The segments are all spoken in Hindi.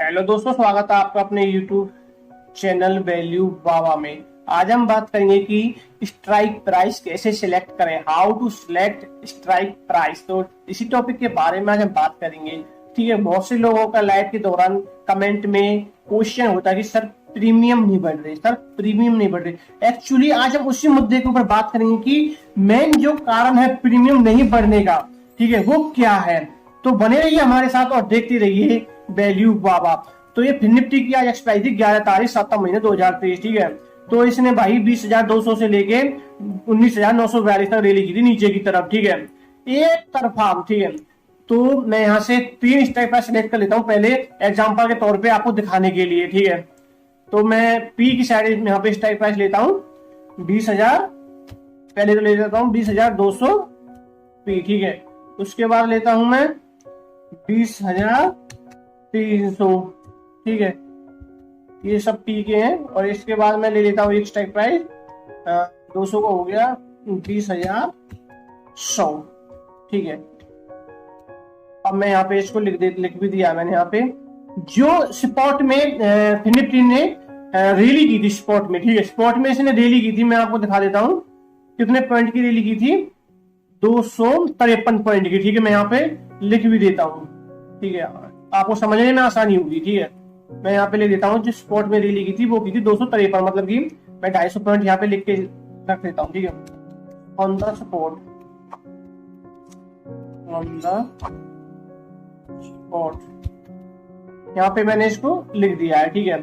हेलो दोस्तों, स्वागत है आपका अपने YouTube चैनल वैल्यू बाबा में। आज हम बात करेंगे कि स्ट्राइक प्राइस कैसे सिलेक्ट करें, how to select strike price. तो इसी टॉपिक के बारे में आज हम बात करेंगे। ठीक है, बहुत से लोगों का लाइव के दौरान कमेंट में क्वेश्चन होता है कि सर प्रीमियम नहीं बढ़ रही, सर प्रीमियम नहीं बढ़ रही। एक्चुअली आज हम उसी मुद्दे के ऊपर बात करेंगे कि मेन जो कारण है प्रीमियम नहीं बढ़ने का, ठीक है, वो क्या है। तो बने रहिए हमारे साथ और देखते रहिए वैल्यू बाबा। तो ये निफ्टी की आज एक्सपायरी थी 11 तारीख 7 महीने 2023। ठीक है, तो इसने भाई 20,200 से लेके 19,942 तक रैली की थी नीचे की तरफ। ठीक है, एक तरफा। ठीक है, तो मैं यहाँ से 3 स्ट्राइक प्राइस सिलेक्ट कर लेता हूँ पहले एग्जांपल के तौर पे आपको दिखाने के लिए। ठीक है, तो मैं पी की साइड यहाँ पे स्ट्राइक प्राइस लेता हूँ 20,000, पहले तो ले लेता हूँ 20,200 पी। ठीक है, उसके बाद लेता हूं मैं 20,300। ठीक है, ये सब पी के हैं। और इसके बाद मैं ले लेता हूँ एक स्ट्राइक प्राइस 200 का हो गया 20,100। ठीक है, अब मैं यहाँ पे इसको लिख भी दिया मैंने यहाँ पे। जो स्पॉट में निफ्टी ने रैली की थी स्पॉट में। ठीक है, स्पॉट में इसने रैली की थी, मैं आपको दिखा देता हूँ कितने पॉइंट की रैली की थी, 253 पॉइंट की। ठीक है, मैं यहाँ पे लिख भी देता हूँ। ठीक है, आपको समझने में आसानी होगी। ठीक है, मैं यहाँ पे लिख देता हूँ जो स्पॉट में रैली की थी वो की थी 253, मतलब कि मैं 250 पॉइंट यहाँ पे लिख के रख देता हूँ। ठीक है, on the spot, on the spot यहाँ पे मैंने इसको लिख दिया है। ठीक है,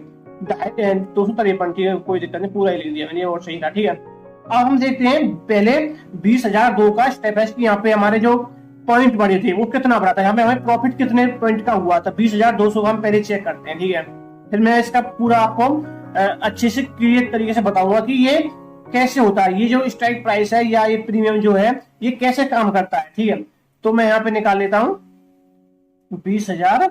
253। ठीक है, कोई दिक्कत नहीं, पूरा ही लिख दिया मैंने और सही था। ठीक है, अब हम देखते हैं पहले 20,002 का स्टेप है कि यहाँ पे हमारे जो पॉइंट बढ़े थे वो कितना बढ़ा था, यहाँ पे हमें प्रॉफिट कितने पॉइंट का हुआ था 20,200 का हम पहले चेक करते हैं। ठीक है, फिर मैं इसका पूरा आपको अच्छे से क्लियर तरीके से बताऊंगा कि ये कैसे होता है, ये जो स्ट्राइक प्राइस है या ये प्रीमियम जो है ये कैसे काम करता है। ठीक है, तो मैं यहाँ पे निकाल लेता हूँ 20,000।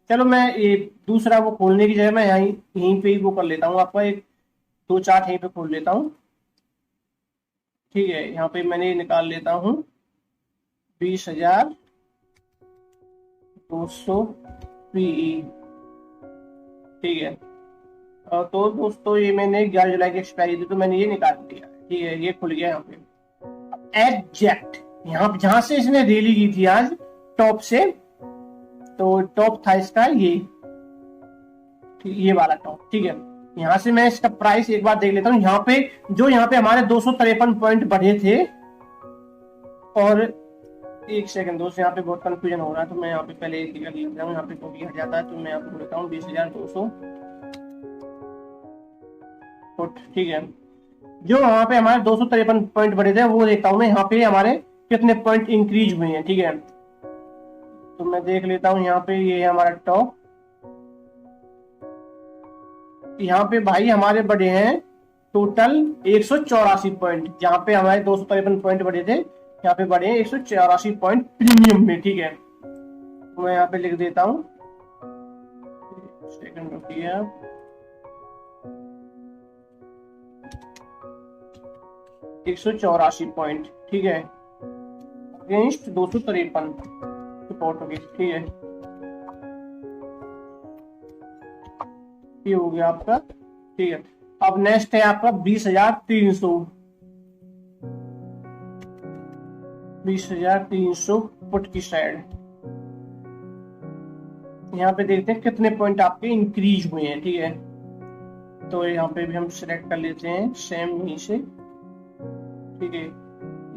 चलो मैं ये दूसरा वो खोलने की जगह मैं यहीं पे ही वो कर लेता हूँ, आपका एक 2 चार्ट यहीं पे खोल लेता हूँ। ठीक है, यहाँ पे मैंने निकाल लेता हूँ 20,200 पीई। ठीक है, तो दोस्तों ये मैंने 11 जुलाई की एक्सपायरी थी तो मैंने ये निकाल दिया। ठीक है, ये खुल गया यहाँ पे एग्जैक्ट, यहाँ पे जहां से इसने रैली की थी आज टॉप से, तो टॉप था इसका ये वाला टॉप। ठीक है, यहां से मैं इसका प्राइस एक बार देख लेता हूं। यहाँ पे हमारे 253 पॉइंट बढ़े थे। और एक सेकंड दोस्तों, यहाँ पे बहुत कंफ्यूजन हो रहा है तो मैं यहाँ पे पहले एक लिख लेता हूँ। यहाँ पे क्योंकि हट जाता है तो मैं यहाँ पे लेता हूँ 20,200। ठीक है, जो यहाँ पे हमारे 253 पॉइंट बढ़े थे वो देखता हूँ मैं यहाँ पे हमारे कितने पॉइंट इंक्रीज हुए हैं। ठीक है, तो मैं देख लेता हूँ यहाँ पे ये हमारा टॉप, यहाँ पे भाई हमारे बढ़े हैं टोटल 184 पॉइंट। जहाँ पे हमारे 253 पॉइंट बढ़े थे यहाँ पे बढ़े हैं 184 पॉइंट प्रीमियम में। ठीक है, तो मैं यहाँ पे लिख देता हूँ, सेकंड रुकिए, 184 पॉइंट। ठीक है, अगेंस्ट 253 सपोर्ट हो गई। ठीक है, ये हो गया आपका। ठीक है, अब नेक्स्ट है आपका 20,300। 20,300 पुट की साइड, यहाँ पे देखते हैं कितने पॉइंट आपके इंक्रीज हुए हैं। ठीक है, तो यहाँ पे भी हम सिलेक्ट कर लेते हैं सेम यहीं से। ठीक है,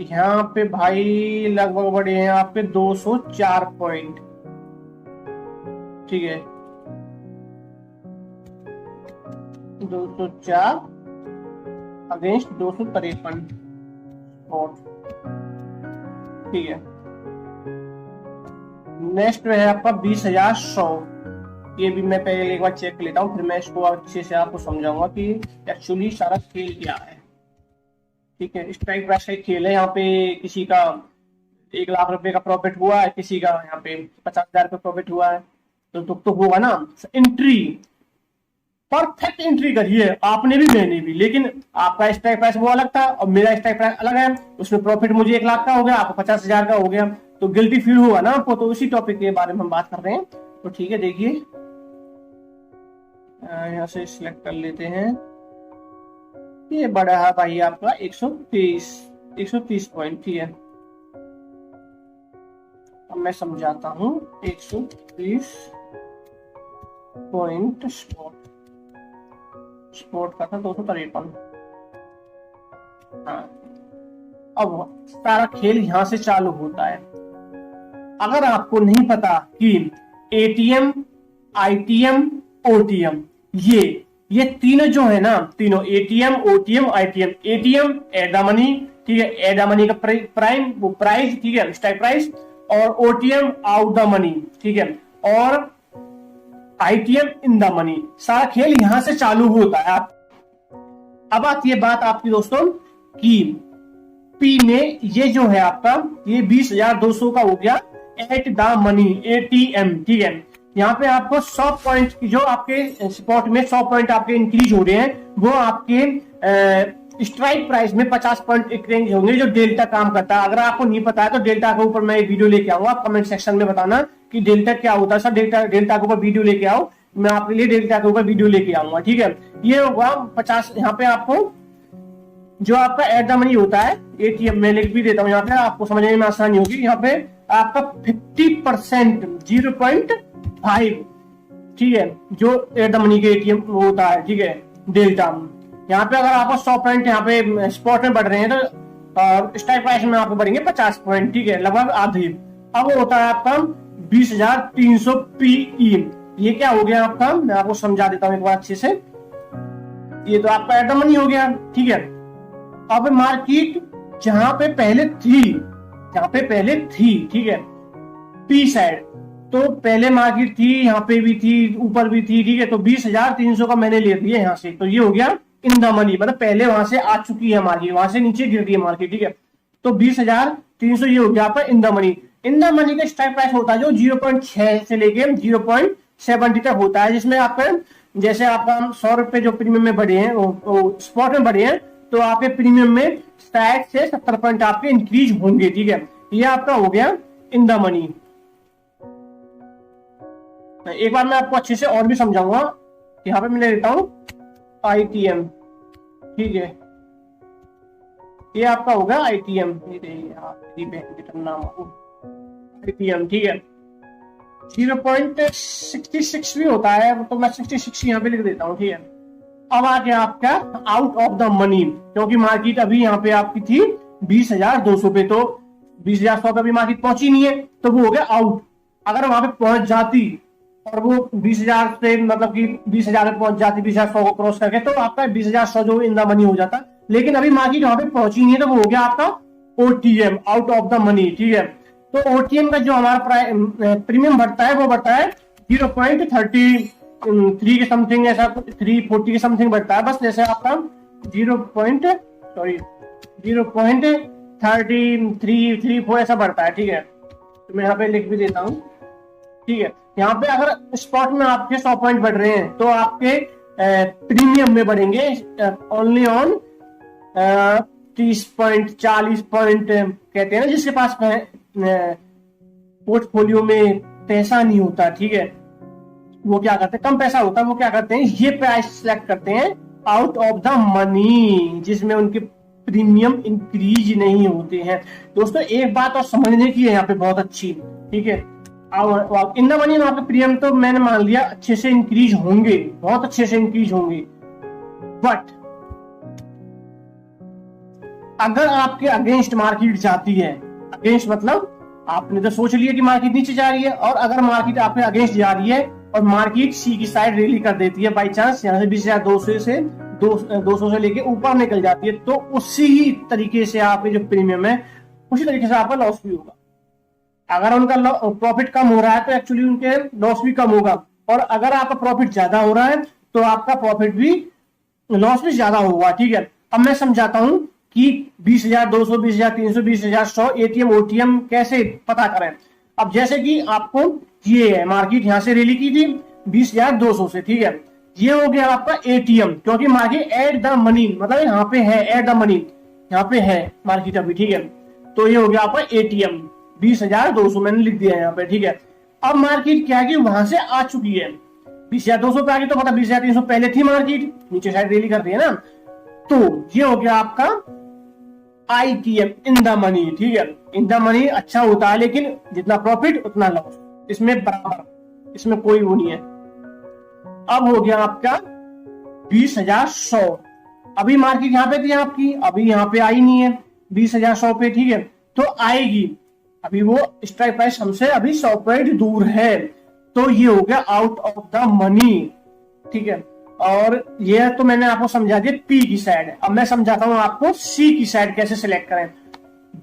यहाँ पे भाई लगभग बढ़े हैं आपके 204 पॉइंट। ठीक है, 204 अगेंस्ट 253 और। ठीक है, नेक्स्ट है आपका 20,100। ये भी मैं पहले एक बार चेक कर लेता हूँ, फिर मैं इसको अच्छे से आपको समझाऊंगा कि एक्चुअली सारा खेल क्या है। ठीक है, स्ट्राइक प्राइस का खेल है। यहाँ पे किसी का 1 लाख रुपए का प्रॉफिट हुआ है, किसी का यहाँ पे 50,000 का प्रॉफिट हुआ है, तो होगा ना। एंट्री परफेक्ट एंट्री करिए आपने भी मैंने भी, लेकिन आपका स्ट्राइक प्राइस वो अलग था और मेरा स्ट्राइक प्राइस अलग है। उसमें प्रॉफिट मुझे 1 लाख का हो गया, आपको 50,000 का हो गया, तो गिल्टी फील हुआ ना आपको। तो उसी टॉपिक के बारे में हम बात कर रहे हैं। तो ठीक है, देखिए यहाँ से सिलेक्ट कर लेते हैं। ये बड़ा है भाई आपका 130 पॉइंट, ठीक है। अब मैं समझाता हूँ। 130 पॉइंट स्पॉट का था 253। हाँ, अब सारा खेल यहां से चालू होता है। अगर आपको नहीं पता कि एटीएम, आईटीएम, ओटीएम, ये तीनों जो है ना, तीनों ATM, OTM, ITM. ATM at the money, ठीक है, एट द मनी का प्राइम वो प्राइस, ठीक है, स्ट्राइक प्राइस। और ओटीएम आउट द मनी, ठीक है, और आईटीएम इन द मनी। सारा खेल यहां से चालू होता है। अब आती है बात आपकी दोस्तों कि पी में ये जो है आपका, ये 20,200 का हो गया एट द मनी, एटीएम, ठीक है। यहाँ पे आपको 100 पॉइंट जो आपके स्पॉट में 100 पॉइंट आपके इंक्रीज हो रहे हैं, वो आपके स्ट्राइक प्राइस में 50 पॉइंट इंक्रीज होंगे, जो डेल्टा काम करता है। अगर आपको नहीं पता है तो डेल्टा के ऊपर मैं एक वीडियो लेके आऊंगा, आप कमेंट सेक्शन में बताना कि डेल्टा क्या होता है। सर डेल्टा के ऊपर वीडियो लेके आओ, मैं आपके लिए डेल्टा के ऊपर वीडियो लेके आऊंगा, ठीक है। ये होगा 50। यहाँ पे आपको जो आपका एट द मनी होता है, एटीएम में लिख भी देता हूँ, यहाँ पे आपको समझने में आसानी होगी। यहाँ पे आपका 50% 0.5, ठीक है, जो एट द मनी के एटीएम होता है, ठीक है, डेल्टा। यहाँ पे अगर आपको 100 पॉइंट यहाँ पे स्पॉट में बढ़ रहे हैं तो स्ट्राइक प्राइस में आपको बढ़ेंगे 50 पॉइंट, ठीक है, लगभग आधे। अब होता है आपका 20,300 पीई। ये क्या हो गया आपका, मैं आपको समझा देता हूँ एक बार अच्छे से। ये तो आपका एट द मनी हो गया, ठीक है। अब मार्केट जहां पे पहले थी, ठीक है, पी साइड, तो पहले मार्केट थी, यहाँ पे भी थी, ऊपर भी थी, ठीक है। तो 20,300 का मैंने ले लिया यहाँ से, तो ये हो गया इन द मनी, मतलब पहले वहां से आ चुकी है मार्केट, वहां से नीचे गिर रही है मार्केट, ठीक है। तो 20,300 ये हो गया आपका in the money. In the money का स्ट्राइक प्राइस होता है जो 0.6 से लेके 0.70 तक होता है, जिसमें आपका जैसे आपका 100 रुपए जो प्रीमियम में बढ़े हैं, वो स्पॉट में बढ़े हैं, तो आपके प्रीमियम में 60 से 70 पॉइंट आपके इंक्रीज होंगे, ठीक है। ये आपका हो गया इन द मनी। एक बार मैं आपको अच्छे से और भी समझाऊंगा। यहाँ पे मैं ले लेता हूं आईटीएम, ठीक है, ये आपका होगा आईटीएम, आईटीएम, ठीक है। 0.66 भी होता है, तो मैं 66 यहाँ पे लिख देता हूँ, ठीक है। अब आ गया आपका आउट ऑफ द मनी, क्योंकि मार्केट अभी यहाँ पे आपकी थी 20,200 पे, तो 20,100 पे अभी मार्केट पहुंची नहीं है, तो वो हो गया आउट। अगर वहां पे पहुंच जाती और वो 20,000 से, मतलब कि 20,000 पे पहुंच जाती, 20,100 को क्रॉस करके, तो आपका 20,100 जो इन द मनी हो जाता। लेकिन अभी मार्केट वहां पे पहुंची नहीं है, तो वो हो गया आपका OTM, out of the money, ठीक है। तो ओटीएम का जो हमारा प्रीमियम बढ़ता है, वो बढ़ता है 0.33 के समथिंग, ऐसा 340 के समथिंग बढ़ता है, बस जैसे आपका 0.3334 ऐसा बढ़ता है, ठीक है। तो मैं यहाँ पे लिख भी देता हूँ, ठीक है। यहाँ पे अगर स्पॉट में आपके 100 पॉइंट बढ़ रहे हैं, तो आपके प्रीमियम में बढ़ेंगे ओनली ऑन 30 पॉइंट, 40 पॉइंट, कहते हैं ना जिसके पास पोर्टफोलियो में पैसा नहीं होता, ठीक है, वो क्या करते हैं, कम पैसा होता है, वो क्या करते हैं, ये प्राइस सिलेक्ट करते हैं आउट ऑफ द मनी, जिसमें उनके प्रीमियम इंक्रीज नहीं होते हैं। दोस्तों एक बात और समझने की है यहाँ पे बहुत अच्छी, ठीक है। इन द मनी में आपके प्रीमियम तो मैंने मान लिया अच्छे से इंक्रीज होंगे, बहुत अच्छे से इंक्रीज होंगे, बट अगर आपके अगेंस्ट मार्केट जाती है, अगेंस्ट मतलब आपने तो सोच लिया कि मार्केट नीचे जा रही है, और अगर मार्केट आपके अगेंस्ट जा रही है और मार्केट सी की साइड रैली कर देती है बाई चांस, यहाँ से 20,200 से 200 से लेके ऊपर निकल जाती है, तो उसी ही तरीके से आपके जो प्रीमियम है, उसी तरीके से आपका लॉस भी होगा। अगर उनका प्रॉफिट कम हो रहा है तो एक्चुअली उनके लॉस भी कम होगा, और अगर आपका प्रॉफिट ज्यादा हो रहा है तो आपका प्रॉफिट भी, लॉस भी ज्यादा होगा, ठीक है। अब मैं समझाता हूं कि 20,200, 20,300, 20,100 एटीएम ओटीएम कैसे पता करें। अब जैसे कि आपको ये है, मार्केट यहां से रैली की थी 20,200 से, ठीक है, ये हो गया आपका एटीएम, क्योंकि मार्केट एट द मनी, मतलब यहाँ पे है एट द मनी, यहाँ पे है मार्केट अभी, ठीक है। तो ये हो गया आपका एटीएम 20,200 मैंने लिख दिया यहाँ पे, ठीक है। अब मार्केट क्या है कि वहां से आ चुकी है, 20,200 पे आ गई तो मतलब 20,300 पहले थी मार्केट, नीचे साइड रैली कर रही है ना। तो ये हो गया आपका ITM इन द मनी, ठीक है। इन द मनी अच्छा होता है, लेकिन जितना प्रॉफिट उतना लॉस, इसमें बराबर, इसमें कोई वो नहीं है। अब हो गया आपका 20,100। अभी मार्केट यहाँ पे थी आपकी, अभी यहाँ पे आई नहीं है 20,100 पे, ठीक है। तो आएगी, अभी वो स्ट्राइक प्राइस हमसे अभी 100 पॉइंट दूर है, तो ये हो गया आउट ऑफ द मनी, ठीक है। और ये तो मैंने आपको समझा दिया पी की साइड। अब मैं समझाता हूं आपको सी की साइड कैसे सिलेक्ट करें।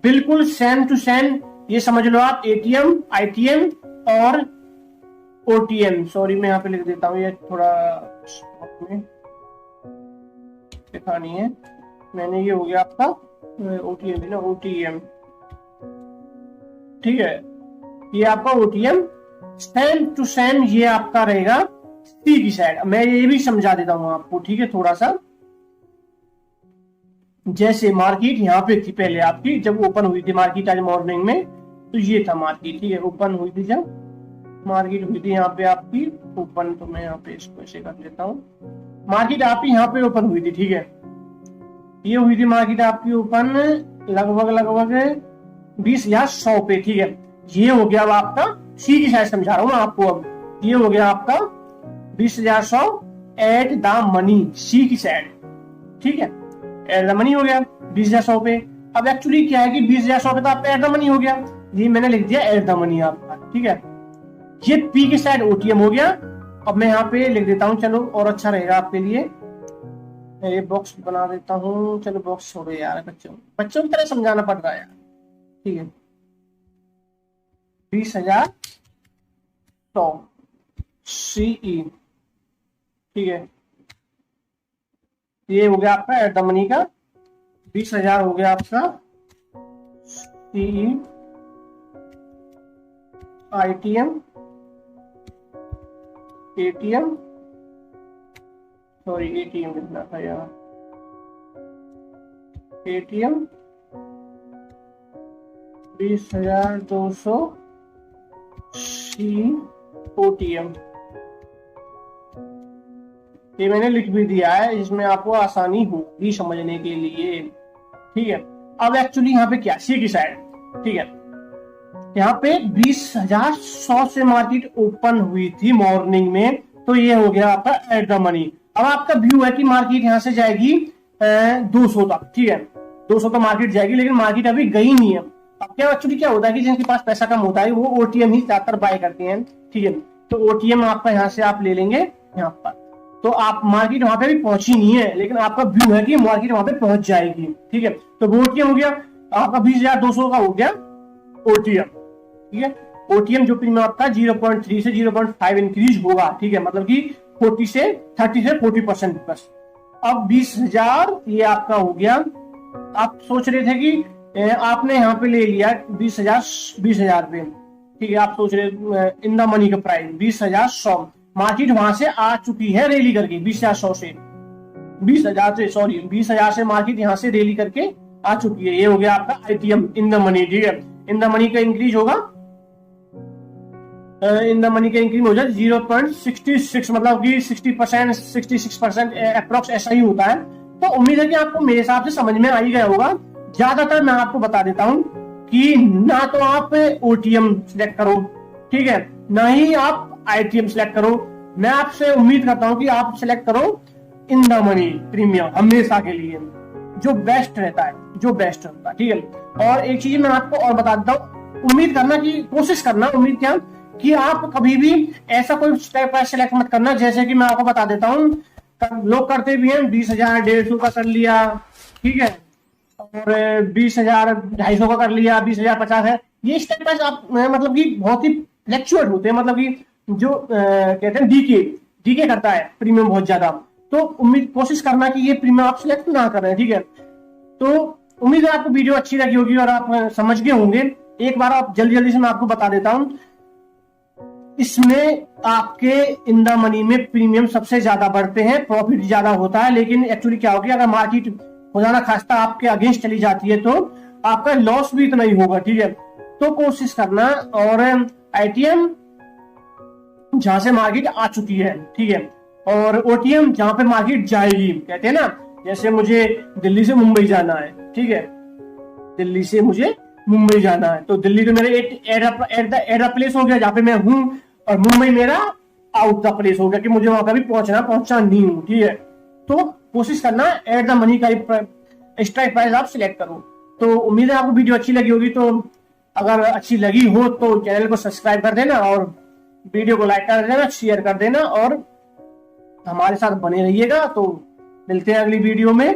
बिल्कुल सेम टू सेम, ये समझ लो आप ATM, ITM और OTM। सॉरी मैं यहाँ पे लिख देता हूँ, ये थोड़ा लिखा नहीं है मैंने। ये हो गया आपका OTM ना, OTM, ठीक है। ये आपका OTM सेम टू सेम ये आपका रहेगा सी की साइड। मैं ये भी समझा देता हूं आपको, ठीक है, थोड़ा सा। जैसे मार्केट यहाँ पे थी पहले आपकी, जब ओपन हुई थी मार्केट आज मॉर्निंग में, तो ये था मार्केट, ठीक है। ओपन हुई थी, जब मार्केट हुई थी यहाँ पे आपकी ओपन, तो मैं यहाँ पे इसको ऐसे कर देता हूँ। मार्केट आपकी यहाँ पे ओपन हुई थी, ठीक है। ये हुई थी मार्केट आपकी ओपन लगभग 20,100 पे, ठीक है। ये हो गया अब आपका सी की साइड, समझा रहा हूं मैं आपको। अब ये हो गया आपका 20,100 एट द मनी, सी की साइड, ठीक है। एट द मनी हो गया 20,100 पे। अब एक्चुअली क्या है कि 20,100 पे तो आपका एट द मनी हो गया, ये मैंने लिख दिया एट द मनी आपका, ठीक है। ये पी की साइड OTM हो गया। अब मैं यहाँ पे लिख देता हूँ, चलो और अच्छा रहेगा आपके लिए, ये बॉक्स बना देता हूँ। चलो बॉक्स छोड़ो यार, बच्चों की तरह समझाना पड़ रहा है यार, ठीक है। 20,100 CE, ठीक है। ये हो गया आपका एट द मनी का 20,000 हो गया आपका CE, ITM, ATM, sorry ATM लिखना था यार, ATM 20,200 OTM, ये मैंने लिख भी दिया है, इसमें आपको आसानी होगी समझने के लिए, ठीक है। अब एक्चुअली यहाँ पे क्या, सी की साइड, ठीक है। यहाँ पे 20,100 से मार्केट ओपन हुई थी मॉर्निंग में, तो ये हो गया आपका एट द मनी। अब आपका व्यू है कि मार्केट यहाँ से जाएगी 200 तक, ठीक है। 200 तक मार्केट जाएगी, लेकिन मार्केट अभी गई नहीं है। अब क्या एक्चुअली क्या होता है कि जिनके पास पैसा कम होता है वो OTM ही ज्यादातर बाय करते हैं, ठीक है। तो OTM आपका यहाँ से आप ले लेंगे यहाँ पर, तो आप मार्केट वहां पे भी पहुंची नहीं है, लेकिन आपका व्यू है कि मार्केट वहां पे पहुंच जाएगी, ठीक है। तो वो OTM हो गया आपका 20,200 का हो गया OTM, ठीक है। OTM जो प्रीमियम आपका 0.3 से 0.5 इंक्रीज होगा, ठीक है। मतलब कि 30 से 40% प्लस। अब 20,000 ये आपका हो गया। आप सोच रहे थे कि आपने यहाँ पे ले लिया 20,000 पे, ठीक है। आप सोच रहे इन द मनी का प्राइस 20,100, मार्केट वहां से आ चुकी है रैली करके 20,100 से 20,000 से मार्केट यहाँ से रैली करके आ चुकी है। ये हो गया आपका ITM इन द मनी, ठीक है। इन द मनी का इंक्रीज होगा, इन द मनी का इंक्रीज हो जाए 0.66, मतलब कि 60%, 66% अप्रोक्स ऐसा ही होता है। तो उम्मीद है कि आपको मेरे हिसाब से समझ में आ ही गया होगा। ज्यादातर मैं आपको बता देता हूं कि ना तो आप OTM सिलेक्ट करो, ठीक है, ना ही आप ITM सिलेक्ट करो। मैं आपसे उम्मीद करता हूं कि आप सिलेक्ट करो इन द मनी प्रीमियम, हमेशा के लिए जो बेस्ट रहता है, जो बेस्ट रहता है, ठीक है। और एक चीज मैं आपको और बता देता हूँ, उम्मीद करना की कोशिश करना, उम्मीद क्या कि आप कभी भी ऐसा कोई प्राइस सिलेक्ट मत करना। जैसे कि मैं आपको बता देता हूँ, लोग करते भी हैं 20,000 150 का कर लिया, ठीक है, और 20,000 250 का कर लिया, 20,000 50 है। ये स्टेप प्राइस आप मतलब कि बहुत ही फ्लैक्चुएट होते हैं, मतलब कि जो कहते हैं डीके करता है प्रीमियम बहुत ज्यादा। तो उम्मीद कोशिश करना कि ये प्रीमियम आप सिलेक्ट ना करें, ठीक है। तो उम्मीद है आपको वीडियो अच्छी लगी होगी और आप समझ गए होंगे। एक बार आप जल्दी से मैं आपको बता देता हूं, इसमें आपके इन द मनी में प्रीमियम सबसे ज्यादा बढ़ते हैं, प्रॉफिट ज्यादा होता है। लेकिन एक्चुअली क्या होगा, अगर मार्केट खुदा खास्ता आपके अगेंस्ट चली जाती है तो आपका लॉस भी इतना ही होगा, ठीक है। तो कोशिश करना। और ITM जहां से मार्केट आ चुकी है, ठीक है, और ओटीएम जहां पे मार्केट जाएगी। कहते हैं ना, जैसे मुझे दिल्ली से मुंबई जाना है, ठीक है, दिल्ली से मुझे मुंबई जाना है, तो दिल्ली तो मेरे एट द प्लेस हो गया जहाँ पे मैं हूँ, और मुंबई मेरा आउट द प्लेस हो गया कि मुझे वहां कभी पहुंचना नहीं हूँ, ठीक है। तो कोशिश करना एट द मनी का स्ट्राइक प्राइस आप सिलेक्ट करो। तो उम्मीद है आपको वीडियो अच्छी लगी होगी। तो अगर अच्छी लगी हो तो चैनल को सब्सक्राइब कर देना, और वीडियो को लाइक कर देना, शेयर कर देना, और हमारे साथ बने रहिएगा। तो मिलते हैं अगली वीडियो में।